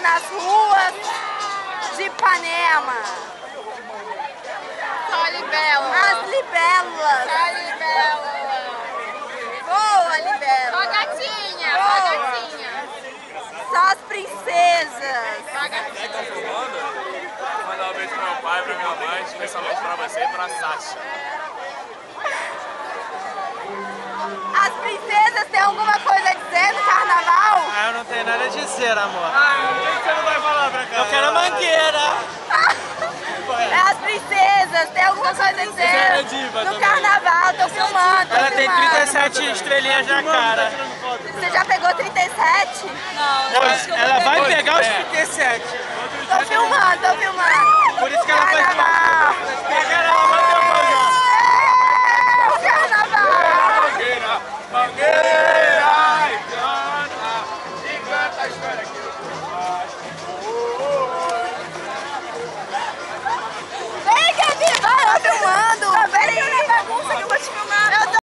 nas ruas de Ipanema. Só a libélula. As libélulas. Só a libélula. Boa, libélula. Só a gatinha, só a gatinha. Só as princesas. Só a gatinha. Tá filmando? Vou mandar um beijo pro meu pai, pra minha mãe, especialmente pra você e pra Sasha. As princesas têm alguma coisa a dizer no carnaval? Ah, eu não tenho nada a dizer, amor. Ah, o que você não vai falar pra cá? Eu quero a mangueira. As princesas têm alguma coisa a dizer no carnaval? Tô filmando. Ela tem 37 estrelinhas na cara. Você já pegou 37? Ela vai pegar os 37. Tô filmando, tô filmando. Por isso que ela faz Carnaval.